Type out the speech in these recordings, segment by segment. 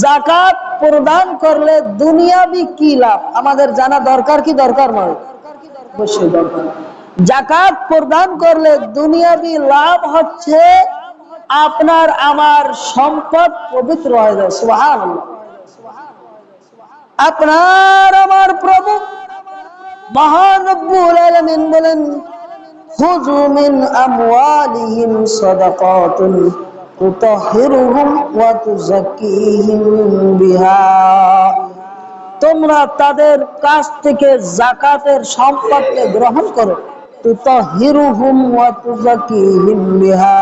জাকাত প্রদান করলে দুনিয়াবি কি লাভ আমাদের জানা দরকার কি দরকার নয়? অবশ্যই দরকার। জাকাত প্রদান করলে দুনিয়াবি লাভ হচ্ছে আপনার আমার সম্পদ পবিত্র হয়ে যায়। সুবহানাল্লাহ। আপনার আমার প্রভু মহান রব্বুল আলামিন বলেন, খুযু মিন আমওয়ালিহিম সাদাকাতুন তুতাহহিরুহুম ওয়া তুযাক্কিহিম বিহা। তোমরা তাদের কাছ থেকে যাকাতের সম্পদকে গ্রহণ করো। তুতাহহিরুহুম ওয়া তুযাক্কিহিম বিহা,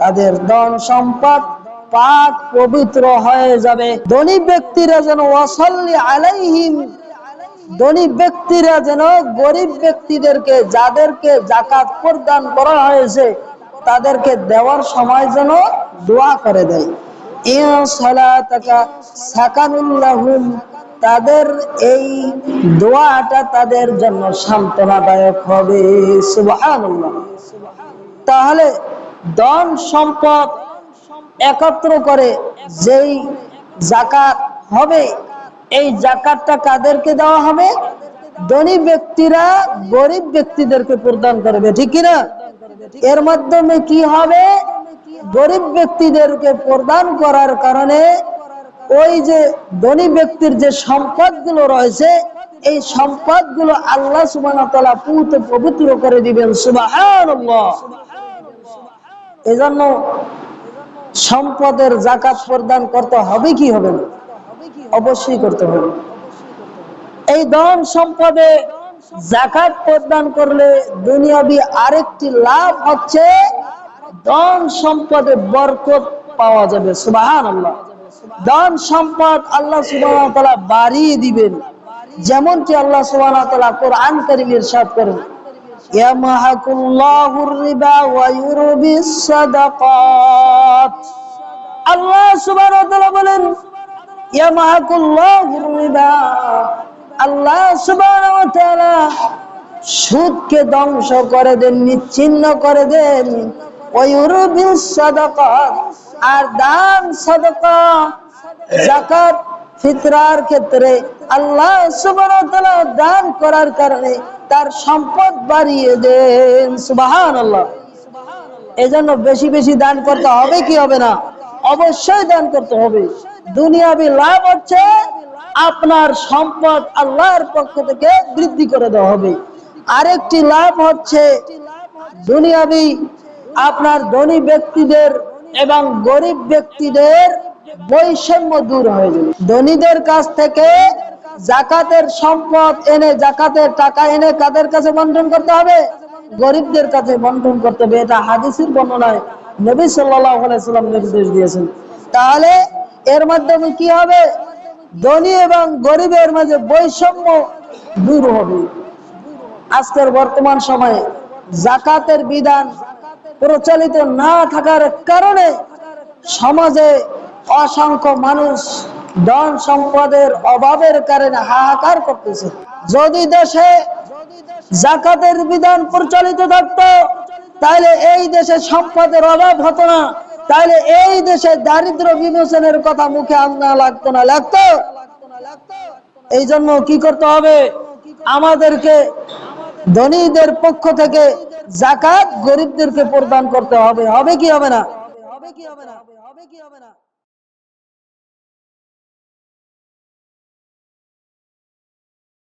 তাদের ধন সম্পদ পাক পবিত্র হয়ে যাবে। ধনী ব্যক্তিরা যেন ওয়াসাল্লি আলাইহিম, ধনী ব্যক্তিরা যেন গরিব ব্যক্তিদেরকে, যাদেরকে যাকাত প্রদান করা হয়েছে, তাদেরকে দেওয়ার সময় যেন দোয়া করে দেয়। ইয়া সালাতাকা সাকানুল লাহুম, তাদের এই দোয়াটা তাদের জন্য সান্ত্বনাদায়ক হবে। সুবহানাল্লাহ। তাহলে ধন সম্পদ একত্র করে যেই যাকাত হবে, এই যাকাতটা কাদেরকে দেওয়া হবে? ধনী ব্যক্তিরা গরিব ব্যক্তিদেরকে প্রদান করবে, ঠিক কিনা? এর মাধ্যমে কি হবে? গরিব ব্যক্তিদেরকে প্রদান করার কারণে ওই যে ধনী ব্যক্তির যে সম্পদগুলো রয়েছে, এই সম্পদগুলো আল্লাহ সুবহানাহু ওয়া তাআলা পুত পবিত্র করে দিবেন। সুবহানাল্লাহ। এজন্য সম্পদের যাকাত প্রদান করতে হবে কি হবে না? অবশ্যই করতে হবে। এই ধন সম্পদে যাকাত প্রদান করলে দুনিয়াবি আরেকটি লাভ হচ্ছে ধন সম্পদে বরকত পাওয়া যাবে। সুবহানাল্লাহ। ধন সম্পদ আল্লাহ সুবহানাহু ওয়া তাআলা বাড়িয়ে দিবেন, যেমনটি আল্লাহ সুবহানাহু ওয়া তাআলা কোরআন কারীমে ইরশাদ করেন, ইয়ামহাকুল্লাহুর রিবা ওয়া ইউরবিস সাদাকাত। আল্লাহ সুবহানাহু ওয়া তাআলা বলেন, ইয়ামহাকুল্লাহুর রিবা, আল্লাহ সুবহানাহু ওয়া তাআলা সুদকে ধ্বংস করে দেন, নিচ্ছিন্ন করে দেন। ওয়া ইউরবিস সাদাকাত, আর দান সাদাকা যাকাত ফিতরার ক্ষেত্রে আল্লাহ সুবহানাহু ওয়া তাআলা দান করার কারণে তার সম্পদ বাড়িয়ে দেন। সুবহানাল্লাহ। এজন্য বেশি বেশি দান করতে হবে কি হবে না? অবশ্যই দান করতে হবে। দুনিয়াবি লাভ হচ্ছে আপনার সম্পদ আল্লাহর পক্ষ থেকে বৃদ্ধি করে দেওয়া হবে। আরেকটি লাভ হচ্ছে দুনিয়াবি আপনার ধনী ব্যক্তিদের এবং গরিব ব্যক্তিদের বৈষম্য দূর হয়ে যাবে। ধনীদের কাছ থেকে যাকাতের সম্পদ এনে, যাকাতের টাকা এনে কাদের কাছে বন্টন করতে হবে? গরিবদের কাছে বন্টন করতে হবে। এটা হাদিসের বর্ণনায় নবী সাল্লাল্লাহু আলাইহি ওয়াসাল্লাম নির্দেশ দিয়েছেন। তাহলে এর মাধ্যমে কি হবে? ধনী এবং গরিবের মাঝে বৈষম্য দূর হবে। আজকের বর্তমান সময়ে যাকাতের বিধান প্রচলিত না থাকার কারণে সমাজে অসংখ্য মানুষ ধন সম্পদের অভাবের কারণে হাহাকার করতেছে। যদি দেশে যাকাতের বিধান প্রচলিত থাকতো, তাহলে এই দেশে সম্পদের অভাব হতো না, তাহলে এই দেশে দারিদ্র বিমোচনের কথা মুখে আনা লাগতো না, লাগতো? এই জন্য কি করতে হবে? আমাদেরকে ধনীদের পক্ষ থেকে যাকাত গরিবদেরকে প্রদান করতে হবে। হবে কি হবে না?